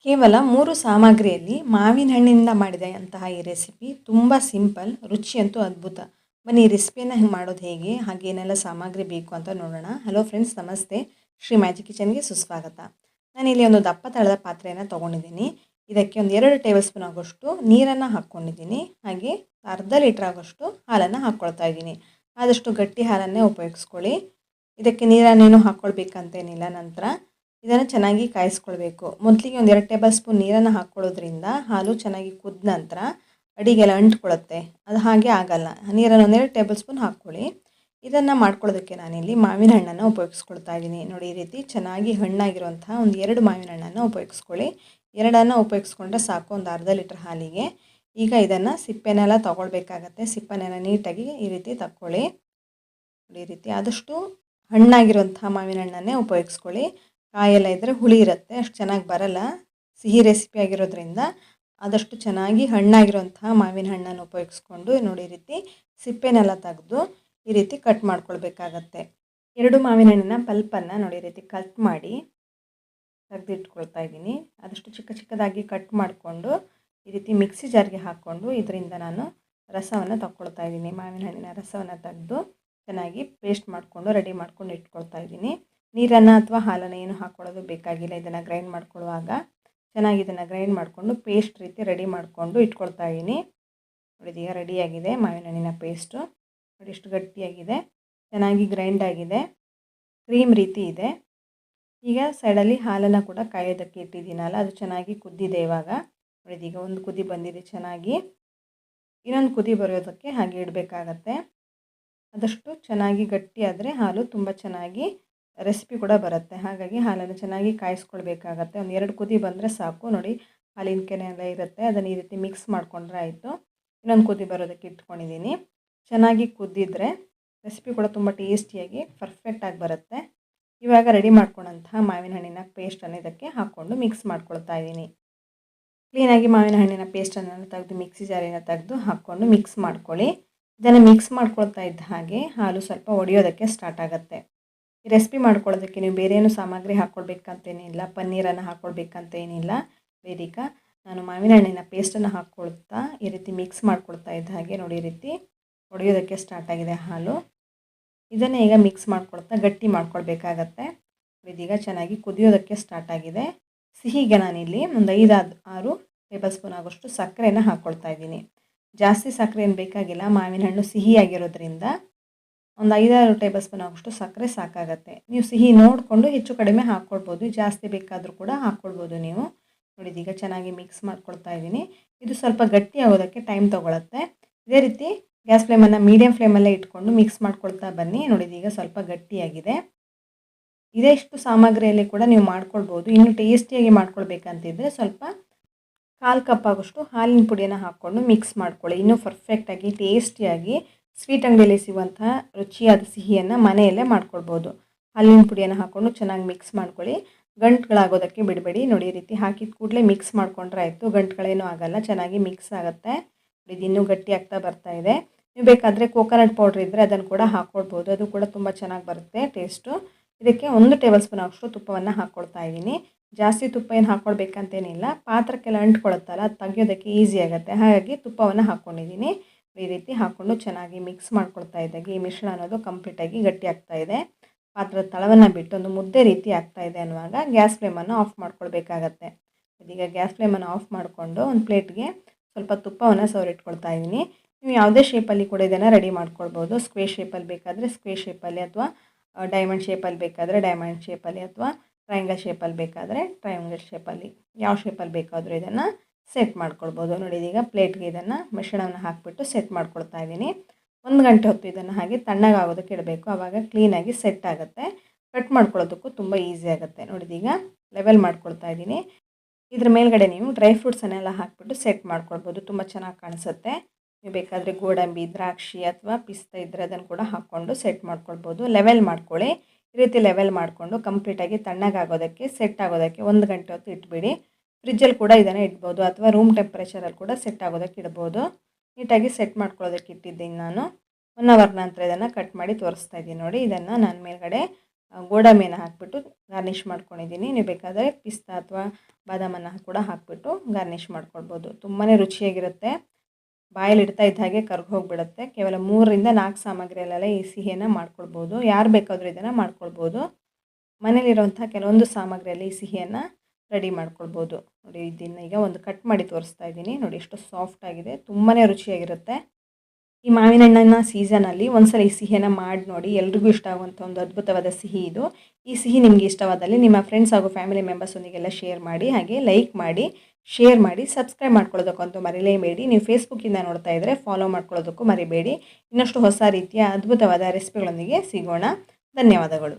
ಕೇವಲ 3 ಸಾಮಗ್ರಿಯಲ್ಲಿ ಮಾವಿನ ಹಣ್ಣಿನಿಂದ ಮಾಡಿದಂತಹ ಈ ರೆಸಿಪಿ ತುಂಬ ಸಿಂಪಲ್, ರುಚಿಯಂತೂ ಅದ್ಭುತ. ಬನ್ನಿ ಈ ರೆಸಿಪಿಯನ್ನು ಮಾಡೋದು ಹೇಗೆ, ಹಾಗೆ ಏನೆಲ್ಲ ಸಾಮಗ್ರಿ ಬೇಕು ಅಂತ ನೋಡೋಣ. ಹಲೋ ಫ್ರೆಂಡ್ಸ್, ನಮಸ್ತೆ. ಶ್ರೀ ಮ್ಯಾಜಿಕ್ ಕಿಚನ್ಗೆ ಸುಸ್ವಾಗತ. ನಾನಿಲ್ಲಿ ಒಂದು ದಪ್ಪ ತಳದ ಪಾತ್ರೆಯನ್ನು ತೊಗೊಂಡಿದ್ದೀನಿ. ಇದಕ್ಕೆ ಒಂದು 2 ಟೇಬಲ್ ಸ್ಪೂನ್ ಆಗೋಷ್ಟು ನೀರನ್ನು ಹಾಕ್ಕೊಂಡಿದ್ದೀನಿ. ಹಾಗೆ ಅರ್ಧ ಲೀಟ್ರ್ ಆಗೋಷ್ಟು ಹಾಲನ್ನು ಹಾಕ್ಕೊಳ್ತಾ ಇದ್ದೀನಿ. ಆದಷ್ಟು ಗಟ್ಟಿ ಹಾಲನ್ನೇ ಉಪಯೋಗಿಸ್ಕೊಳ್ಳಿ. ಇದಕ್ಕೆ ನೀರನ್ನೇನು ಹಾಕ್ಕೊಳ್ಬೇಕಂತೇನಿಲ್ಲ. ನಂತರ ಇದನ್ನು ಚೆನ್ನಾಗಿ ಕಾಯಿಸ್ಕೊಳ್ಬೇಕು. ಮೊದಲಿಗೆ ಒಂದು 2 ಟೇಬಲ್ ಸ್ಪೂನ್ ನೀರನ್ನು ಹಾಕ್ಕೊಳ್ಳೋದ್ರಿಂದ ಹಾಲು ಚೆನ್ನಾಗಿ ಕುದ್ದ ನಂತರ ಅಡಿಗೆಲ್ಲ ಅಂಟ್ಕೊಳ್ಳುತ್ತೆ. ಅದು ಹಾಗೆ ಆಗಲ್ಲ. ನೀರನ್ನು 1 2 ಟೇಬಲ್ ಸ್ಪೂನ್ ಹಾಕ್ಕೊಳ್ಳಿ. ಇದನ್ನು ಮಾಡ್ಕೊಳ್ಳೋದಕ್ಕೆ ನಾನಿಲ್ಲಿ ಮಾವಿನ ಹಣ್ಣನ್ನು ಉಪಯೋಗಿಸ್ಕೊಳ್ತಾ ಇದ್ದೀನಿ. ನೋಡಿ, ಈ ರೀತಿ ಚೆನ್ನಾಗಿ ಹಣ್ಣಾಗಿರುವಂತಹ ಒಂದು 2 ಮಾವಿನ ಹಣ್ಣನ್ನು ಉಪಯೋಗಿಸ್ಕೊಳ್ಳಿ. 2 ಉಪಯೋಗಿಸ್ಕೊಂಡ್ರೆ ಸಾಕು ಒಂದು ಅರ್ಧ ಲೀಟ್ರ್ ಹಾಲಿಗೆ. ಈಗ ಇದನ್ನು ಸಿಪ್ಪೆನೆಲ್ಲ ತೊಗೊಳ್ಬೇಕಾಗತ್ತೆ. ಸಿಪ್ಪೆನೆಲ್ಲ ನೀಟಾಗಿ ಈ ರೀತಿ ತಕ್ಕೊಳ್ಳಿ. ನೋಡಿ, ಈ ರೀತಿ ಆದಷ್ಟು ಹಣ್ಣಾಗಿರುವಂತಹ ಮಾವಿನ ಹಣ್ಣನ್ನೇ ಉಪಯೋಗಿಸ್ಕೊಳ್ಳಿ. ಕಾಯೆಲ್ಲ ಇದ್ದರೆ ಹುಳಿ ಇರುತ್ತೆ, ಅಷ್ಟು ಚೆನ್ನಾಗಿ ಬರಲ್ಲ. ಸಿಹಿ ರೆಸಿಪಿ ಆಗಿರೋದ್ರಿಂದ ಆದಷ್ಟು ಚೆನ್ನಾಗಿ ಹಣ್ಣಾಗಿರುವಂತಹ ಮಾವಿನ ಹಣ್ಣನ್ನು ಉಪಯೋಗಿಸ್ಕೊಂಡು ನೋಡಿ, ಈ ರೀತಿ ಸಿಪ್ಪೆನೆಲ್ಲ ತೆಗೆದು ಈ ರೀತಿ ಕಟ್ ಮಾಡ್ಕೊಳ್ಬೇಕಾಗತ್ತೆ. 2 ಮಾವಿನ ಹಣ್ಣಿನ ಪಲ್ಪನ್ನು ನೋಡಿ ಈ ರೀತಿ ಕಟ್ ಮಾಡಿ ತೆಗೆದಿಟ್ಕೊಳ್ತಾ ಇದ್ದೀನಿ. ಆದಷ್ಟು ಚಿಕ್ಕ ಚಿಕ್ಕದಾಗಿ ಕಟ್ ಮಾಡಿಕೊಂಡು ಈ ರೀತಿ ಮಿಕ್ಸಿ ಜಾರ್ಗೆ ಹಾಕ್ಕೊಂಡು ಇದರಿಂದ ನಾನು ರಸವನ್ನು ತಗೊಳ್ತಾ ಇದ್ದೀನಿ. ಮಾವಿನ ಹಣ್ಣಿನ ರಸವನ್ನು ತೆಗೆದು ಚೆನ್ನಾಗಿ ಪೇಸ್ಟ್ ಮಾಡಿಕೊಂಡು ರೆಡಿ ಮಾಡ್ಕೊಂಡು ಇಟ್ಕೊಳ್ತಾ ಇದ್ದೀನಿ. ನೀರನ್ನು ಅಥವಾ ಹಾಲನ್ನು ಏನು ಹಾಕ್ಕೊಳ್ಳೋದು ಬೇಕಾಗಿಲ್ಲ. ಇದನ್ನು ಗ್ರೈಂಡ್ ಮಾಡ್ಕೊಳ್ಳುವಾಗ ಚೆನ್ನಾಗಿ ಇದನ್ನು ಗ್ರೈಂಡ್ ಮಾಡಿಕೊಂಡು ಪೇಸ್ಟ್ ರೀತಿ ರೆಡಿ ಮಾಡಿಕೊಂಡು ಇಟ್ಕೊಳ್ತಾ ಇದ್ದೀನಿ. ನೋಡಿ, ಈಗ ರೆಡಿಯಾಗಿದೆ ಮಾವಿನ ಹಣ್ಣಿನ ಪೇಸ್ಟು. ನೋಡಿ, ಎಷ್ಟು ಗಟ್ಟಿಯಾಗಿದೆ, ಚೆನ್ನಾಗಿ ಗ್ರೈಂಡ್ ಆಗಿದೆ, ಕ್ರೀಮ್ ರೀತಿ ಇದೆ. ಈಗ ಸೈಡಲ್ಲಿ ಹಾಲನ್ನು ಕೂಡ ಕಾಯೋದಕ್ಕೆ ಇಟ್ಟಿದ್ದೀನಲ್ಲ, ಅದು ಚೆನ್ನಾಗಿ ಕುದ್ದಿದೆ. ಇವಾಗ ನೋಡಿ, ಈಗ ಒಂದು ಕುದಿ ಬಂದಿದೆ ಚೆನ್ನಾಗಿ. ಇನ್ನೊಂದು ಕುದಿ ಬರೋದಕ್ಕೆ ಹಾಗೆ ಇಡಬೇಕಾಗತ್ತೆ. ಆದಷ್ಟು ಚೆನ್ನಾಗಿ ಗಟ್ಟಿಯಾದರೆ ಹಾಲು ತುಂಬ ಚೆನ್ನಾಗಿ ರೆಸಿಪಿ ಕೂಡ ಬರುತ್ತೆ. ಹಾಗಾಗಿ ಹಾಲನ್ನು ಚೆನ್ನಾಗಿ ಕಾಯಿಸ್ಕೊಳ್ಬೇಕಾಗತ್ತೆ. ಒಂದು 2 ಕುದಿ ಬಂದರೆ ಸಾಕು. ನೋಡಿ, ಹಾಲಿನ ಕೆನೆ ಎಲ್ಲ ಇರುತ್ತೆ, ಅದನ್ನು ಈ ರೀತಿ ಮಿಕ್ಸ್ ಮಾಡಿಕೊಂಡ್ರೆ ಆಯಿತು. ಇನ್ನೊಂದು ಕುದಿ ಬರೋದಕ್ಕೆ ಇಟ್ಕೊಂಡಿದ್ದೀನಿ. ಚೆನ್ನಾಗಿ ಕುದ್ದಿದ್ರೆ ರೆಸಿಪಿ ಕೂಡ ತುಂಬ ಟೇಸ್ಟಿಯಾಗಿ ಪರ್ಫೆಕ್ಟಾಗಿ ಬರುತ್ತೆ. ಇವಾಗ ರೆಡಿ ಮಾಡ್ಕೊಂಡಂತಹ ಮಾವಿನ ಹಣ್ಣಿನ ಪೇಸ್ಟನ್ನು ಇದಕ್ಕೆ ಹಾಕ್ಕೊಂಡು ಮಿಕ್ಸ್ ಮಾಡ್ಕೊಳ್ತಾ ಇದ್ದೀನಿ. ಕ್ಲೀನಾಗಿ ಮಾವಿನ ಹಣ್ಣಿನ ಪೇಸ್ಟನ್ನು ತೆಗೆದು ಮಿಕ್ಸಿ ಜಾರಿನ ತೆಗೆದು ಹಾಕ್ಕೊಂಡು ಮಿಕ್ಸ್ ಮಾಡ್ಕೊಳ್ಳಿ. ಇದನ್ನು ಮಿಕ್ಸ್ ಮಾಡ್ಕೊಳ್ತಾ ಇದ್ದ ಹಾಗೆ ಹಾಲು ಸ್ವಲ್ಪ ಒಡೆಯೋದಕ್ಕೆ ಸ್ಟಾರ್ಟ್ ಆಗುತ್ತೆ. ಈ ರೆಸಿಪಿ ಮಾಡ್ಕೊಳ್ಳೋದಕ್ಕೆ ನೀವು ಬೇರೆ ಏನು ಸಾಮಗ್ರಿ ಹಾಕ್ಕೊಳ್ಬೇಕಂತೇನಿಲ್ಲ, ಪನ್ನೀರನ್ನು ಹಾಕ್ಕೊಳ್ಬೇಕಂತ ಏನಿಲ್ಲ. ಬೇರೀಗ ನಾನು ಮಾವಿನ ಹಣ್ಣಿನ ಪೇಸ್ಟನ್ನು ಹಾಕ್ಕೊಳ್ತಾ ಈ ರೀತಿ ಮಿಕ್ಸ್ ಮಾಡ್ಕೊಳ್ತಾ ಇದ್ದ ಹಾಗೆ ನೋಡಿ, ಈ ರೀತಿ ಒಡೆಯೋದಕ್ಕೆ ಸ್ಟಾರ್ಟ್ ಆಗಿದೆ ಹಾಲು. ಇದನ್ನೇ ಈಗ ಮಿಕ್ಸ್ ಮಾಡ್ಕೊಳ್ತಾ ಗಟ್ಟಿ ಮಾಡ್ಕೊಳ್ಬೇಕಾಗತ್ತೆ. ಇದೀಗ ಚೆನ್ನಾಗಿ ಕುದಿಯೋದಕ್ಕೆ ಸ್ಟಾರ್ಟ್ ಆಗಿದೆ. ಸಿಹಿಗೆ ನಾನಿಲ್ಲಿ ಒಂದು 5-6 ಟೇಬಲ್ ಸ್ಪೂನ್ ಆಗೋಷ್ಟು ಸಕ್ಕರೆಯನ್ನು ಹಾಕ್ಕೊಳ್ತಾ ಇದ್ದೀನಿ. ಜಾಸ್ತಿ ಸಕ್ಕರೆ ಏನು ಬೇಕಾಗಿಲ್ಲ, ಮಾವಿನ ಹಣ್ಣು ಸಿಹಿಯಾಗಿರೋದ್ರಿಂದ ಒಂದು 5-6 ಟೇಬಲ್ ಸ್ಪೂನ್ ಆಗೋಷ್ಟು ಸಕ್ಕರೆ ಸಾಕಾಗತ್ತೆ. ನೀವು ಸಿಹಿ ನೋಡಿಕೊಂಡು ಹೆಚ್ಚು ಕಡಿಮೆ ಹಾಕ್ಕೊಳ್ಬೋದು, ಜಾಸ್ತಿ ಬೇಕಾದರೂ ಕೂಡ ಹಾಕ್ಕೊಳ್ಬೋದು ನೀವು. ನೋಡಿ, ಈಗ ಚೆನ್ನಾಗಿ ಮಿಕ್ಸ್ ಮಾಡ್ಕೊಳ್ತಾ ಇದ್ದೀನಿ. ಇದು ಸ್ವಲ್ಪ ಗಟ್ಟಿ ಆಗೋದಕ್ಕೆ ಟೈಮ್ ತೊಗೊಳುತ್ತೆ. ಇದೇ ರೀತಿ ಗ್ಯಾಸ್ ಫ್ಲೇಮನ್ನು ಮೀಡಿಯಮ್ ಫ್ಲೇಮಲ್ಲೇ ಇಟ್ಕೊಂಡು ಮಿಕ್ಸ್ ಮಾಡ್ಕೊಳ್ತಾ ಬನ್ನಿ. ನೋಡಿ, ಈಗ ಸ್ವಲ್ಪ ಗಟ್ಟಿಯಾಗಿದೆ. ಇಷ್ಟು ಸಾಮಗ್ರಿಯಲ್ಲಿ ಕೂಡ ನೀವು ಮಾಡ್ಕೊಳ್ಬೋದು. ಇನ್ನು ಟೇಸ್ಟಿಯಾಗಿ ಮಾಡ್ಕೊಳ್ಬೇಕಂತಿದ್ರೆ ಸ್ವಲ್ಪ 1/4 ಕಪ್ ಆಗೋಷ್ಟು ಹಾಲಿನ ಪುಡಿಯನ್ನು ಹಾಕ್ಕೊಂಡು ಮಿಕ್ಸ್ ಮಾಡ್ಕೊಳ್ಳಿ. ಇನ್ನೂ ಪರ್ಫೆಕ್ಟಾಗಿ ಟೇಸ್ಟಿಯಾಗಿ ಸ್ವೀಟ್ ಅಂಗಡಿಯಲ್ಲಿ ಸಿಗುವಂತಹ ರುಚಿಯಾದ ಸಿಹಿಯನ್ನು ಮನೆಯಲ್ಲೇ ಮಾಡ್ಕೊಳ್ಬೋದು. ಹಾಲಿನ ಪುಡಿಯನ್ನು ಹಾಕ್ಕೊಂಡು ಚೆನ್ನಾಗಿ ಮಿಕ್ಸ್ ಮಾಡ್ಕೊಳ್ಳಿ. ಗಂಟುಗಳಾಗೋದಕ್ಕೆ ಬಿಡಬೇಡಿ. ನೋಡಿ, ಈ ರೀತಿ ಹಾಕಿದ ಕೂಡಲೇ ಮಿಕ್ಸ್ ಮಾಡ್ಕೊಂಡ್ರೆ ಆಯಿತು. ಗಂಟುಗಳೇನೂ ಆಗಲ್ಲ, ಚೆನ್ನಾಗಿ ಮಿಕ್ಸ್ ಆಗುತ್ತೆ. ಇದು ಇನ್ನೂ ಗಟ್ಟಿ ಆಗ್ತಾ ಬರ್ತಾ ಇದೆ. ನೀವು ಬೇಕಾದರೆ ಕೋಕೋನಟ್ ಪೌಡ್ರ್ ಇದ್ದರೆ ಅದನ್ನು ಕೂಡ ಹಾಕ್ಕೊಳ್ಬೋದು, ಅದು ಕೂಡ ತುಂಬ ಚೆನ್ನಾಗಿ ಬರುತ್ತೆ ಟೇಸ್ಟು. ಇದಕ್ಕೆ 1 ಟೇಬಲ್ ಸ್ಪೂನ್ ಅಷ್ಟು ತುಪ್ಪವನ್ನು ಹಾಕ್ಕೊಳ್ತಾ ಇದ್ದೀನಿ. ಜಾಸ್ತಿ ತುಪ್ಪ ಏನು ಹಾಕ್ಕೊಳ್ಬೇಕಂತೇನಿಲ್ಲ, ಪಾತ್ರಕ್ಕೆಲ್ಲ ಅಂಟ್ಕೊಳುತ್ತಲ್ಲ, ಅದು ತೆಗಿಯೋದಕ್ಕೆ ಈಸಿ ಆಗುತ್ತೆ. ಹಾಗಾಗಿ ತುಪ್ಪವನ್ನು ಹಾಕ್ಕೊಂಡಿದ್ದೀನಿ. ಈ ರೀತಿ ಹಾಕ್ಕೊಂಡು ಚೆನ್ನಾಗಿ ಮಿಕ್ಸ್ ಮಾಡ್ಕೊಳ್ತಾ ಇದ್ದಾಗೆ ಈ ಮಿಶ್ರಣ ಅನ್ನೋದು ಕಂಪ್ಲೀಟಾಗಿ ಗಟ್ಟಿ ಆಗ್ತಾ ಇದೆ. ಪಾತ್ರದ ತಳವನ್ನು ಬಿಟ್ಟು ಒಂದು ಮುದ್ದೆ ರೀತಿ ಆಗ್ತಾ ಇದೆ ಅನ್ನುವಾಗ ಗ್ಯಾಸ್ ಫ್ಲೇಮನ್ನು ಆಫ್ ಮಾಡ್ಕೊಳ್ಬೇಕಾಗತ್ತೆ. ಇದೀಗ ಗ್ಯಾಸ್ ಫ್ಲೇಮನ್ನು ಆಫ್ ಮಾಡಿಕೊಂಡು ಒಂದು ಪ್ಲೇಟ್ಗೆ ಸ್ವಲ್ಪ ತುಪ್ಪವನ್ನು ಸವರಿಟ್ಕೊಳ್ತಾ ಇದ್ದೀನಿ. ನೀವು ಯಾವುದೇ ಶೇಪಲ್ಲಿ ಕೂಡ ಇದನ್ನು ರೆಡಿ ಮಾಡ್ಕೊಳ್ಬೋದು. ಸ್ಕ್ವೇರ್ ಶೇಪಲ್ಲಿ ಬೇಕಾದರೆ ಸ್ಕ್ವೇರ್ ಶೇಪಲ್ಲಿ, ಅಥವಾ ಡೈಮಂಡ್ ಶೇಪಲ್ಲಿ ಬೇಕಾದರೆ ಡೈಮಂಡ್ ಶೇಪಲ್ಲಿ, ಅಥವಾ ಟ್ರಯಾಂಗಲ್ ಶೇಪಲ್ಲಿ ಬೇಕಾದರೆ ಟ್ರಯಾಂಗಲ್ ಶೇಪಲ್ಲಿ, ಯಾವ ಶೇಪಲ್ಲಿ ಬೇಕಾದರೂ ಇದನ್ನು ಸೆಟ್ ಮಾಡ್ಕೊಳ್ಬೋದು. ನೋಡಿ, ಈಗ ಪ್ಲೇಟ್ಗೆ ಇದನ್ನು ಮಿಶ್ರಣವನ್ನು ಹಾಕಿಬಿಟ್ಟು ಸೆಟ್ ಮಾಡ್ಕೊಳ್ತಾ ಇದ್ದೀನಿ. 1 ಗಂಟೆ ಹೊತ್ತು ಇದನ್ನು ಹಾಗೆ ತಣ್ಣಗಾಗೋದಕ್ಕೆ ಇಡಬೇಕು. ಆವಾಗ ಕ್ಲೀನಾಗಿ ಸೆಟ್ ಆಗುತ್ತೆ. ಕಟ್ ಮಾಡ್ಕೊಳ್ಳೋದಕ್ಕೂ ತುಂಬ ಈಸಿ ಆಗುತ್ತೆ. ನೋಡಿ, ಈಗ ಲೆವೆಲ್ ಮಾಡ್ಕೊಳ್ತಾ ಇದ್ದೀನಿ. ಇದ್ರ ಮೇಲ್ಗಡೆ ನೀವು ಡ್ರೈ ಫ್ರೂಟ್ಸನ್ನೆಲ್ಲ ಹಾಕಿಬಿಟ್ಟು ಸೆಟ್ ಮಾಡ್ಕೊಳ್ಬೋದು, ತುಂಬ ಚೆನ್ನಾಗಿ ಕಾಣಿಸುತ್ತೆ. ನೀವು ಬೇಕಾದರೆ ಗೋಡಂಬಿ, ದ್ರಾಕ್ಷಿ ಅಥವಾ ಪಿಸ್ತಾ ಇದ್ದರೆ ಅದನ್ನು ಕೂಡ ಹಾಕ್ಕೊಂಡು ಸೆಟ್ ಮಾಡ್ಕೊಳ್ಬೋದು. ಲೆವೆಲ್ ಮಾಡ್ಕೊಳ್ಳಿ. ಈ ರೀತಿ ಲೆವೆಲ್ ಮಾಡಿಕೊಂಡು ಕಂಪ್ಲೀಟಾಗಿ ತಣ್ಣಗಾಗೋದಕ್ಕೆ ಸೆಟ್ ಆಗೋದಕ್ಕೆ 1 ಗಂಟೆ ಹೊತ್ತು ಇಟ್ಬಿಡಿ. ಫ್ರಿಜ್ಜಲ್ಲಿ ಕೂಡ ಇದನ್ನು ಇಡ್ಬೋದು, ಅಥವಾ ರೂಮ್ ಟೆಂಪ್ರೇಚರಲ್ಲಿ ಕೂಡ ಸೆಟ್ ಆಗೋದಕ್ಕೆ ಇಡ್ಬೋದು. ನೀಟಾಗಿ ಸೆಟ್ ಮಾಡ್ಕೊಳ್ಳೋದಕ್ಕೆ ಇಟ್ಟಿದ್ದೀನಿ ನಾನು. 1 ಅವರ್ ನಂತರ ಇದನ್ನು ಕಟ್ ಮಾಡಿ ತೋರಿಸ್ತಾ ಇದ್ದೀನಿ. ನೋಡಿ, ಇದನ್ನು ನಾನು ಮೇಲ್ಗಡೆ ಗೋಡಂಬಿಯನ್ನು ಹಾಕಿಬಿಟ್ಟು ಗಾರ್ನಿಷ್ ಮಾಡ್ಕೊಂಡಿದ್ದೀನಿ. ನೀವು ಬೇಕಾದರೆ ಪಿಸ್ತಾ ಅಥವಾ ಬಾದಾಮನ್ನು ಕೂಡ ಹಾಕಿಬಿಟ್ಟು ಗಾರ್ನಿಷ್ ಮಾಡ್ಕೊಳ್ಬೋದು. ತುಂಬಾ ರುಚಿಯಾಗಿರುತ್ತೆ. ಬಾಯಲ್ಲಿ ಇಡ್ತಾ ಇದ್ದ ಹಾಗೆ ಕರ್ಗೋಗ್ಬಿಡುತ್ತೆ. ಕೇವಲ 3ರಿಂದ 4 ಸಾಮಗ್ರಿಯಲ್ಲೆಲ್ಲ ಈ ಸಿಹಿಯನ್ನು ಮಾಡ್ಕೊಳ್ಬೋದು. ಯಾರು ಬೇಕಾದರೂ ಇದನ್ನು ಮಾಡ್ಕೊಳ್ಬೋದು. ಮನೇಲಿರುವಂಥ ಕೆಲವೊಂದು ಸಾಮಗ್ರಿಯಲ್ಲಿ ಈ ಸಿಹಿಯನ್ನು ರೆಡಿ ಮಾಡ್ಕೊಳ್ಬೋದು. ನೋಡಿ, ಇದನ್ನು ಈಗ ಒಂದು ಕಟ್ ಮಾಡಿ ತೋರಿಸ್ತಾ ಇದ್ದೀನಿ. ನೋಡಿ ಎಷ್ಟು ಸಾಫ್ಟ್ ಆಗಿದೆ, ತುಂಬಾ ರುಚಿಯಾಗಿರುತ್ತೆ. ಈ ಮಾವಿನ ಹಣ್ಣಿನ ಸೀಸನಲ್ಲಿ ಒಂದ್ಸಲ ಈ ಸಿಹಿಯನ್ನು ಮಾಡಿ ನೋಡಿ. ಎಲ್ರಿಗೂ ಇಷ್ಟ ಆಗುವಂಥ ಒಂದು ಅದ್ಭುತವಾದ ಸಿಹಿ ಇದು. ಈ ಸಿಹಿ ನಿಮಗೆ ಇಷ್ಟವಾದಲ್ಲಿ ನಿಮ್ಮ ಫ್ರೆಂಡ್ಸ್ ಹಾಗೂ ಫ್ಯಾಮಿಲಿ ಮೆಂಬರ್ಸೊಂದಿಗೆಲ್ಲ ಶೇರ್ ಮಾಡಿ, ಹಾಗೆ ಲೈಕ್ ಮಾಡಿ, ಶೇರ್ ಮಾಡಿ, ಸಬ್ಸ್ಕ್ರೈಬ್ ಮಾಡ್ಕೊಳ್ಳೋದಕ್ಕಂತೂ ಮರಿಲೇಬೇಡಿ. ನೀವು ಫೇಸ್ಬುಕ್ಕಿಂದ ನೋಡ್ತಾ ಇದ್ದರೆ ಫಾಲೋ ಮಾಡ್ಕೊಳ್ಳೋದಕ್ಕೂ ಮರಿಬೇಡಿ. ಇನ್ನಷ್ಟು ಹೊಸ ರೀತಿಯ ಅದ್ಭುತವಾದ ರೆಸಿಪಿಗಳೊಂದಿಗೆ ಸಿಗೋಣ. ಧನ್ಯವಾದಗಳು.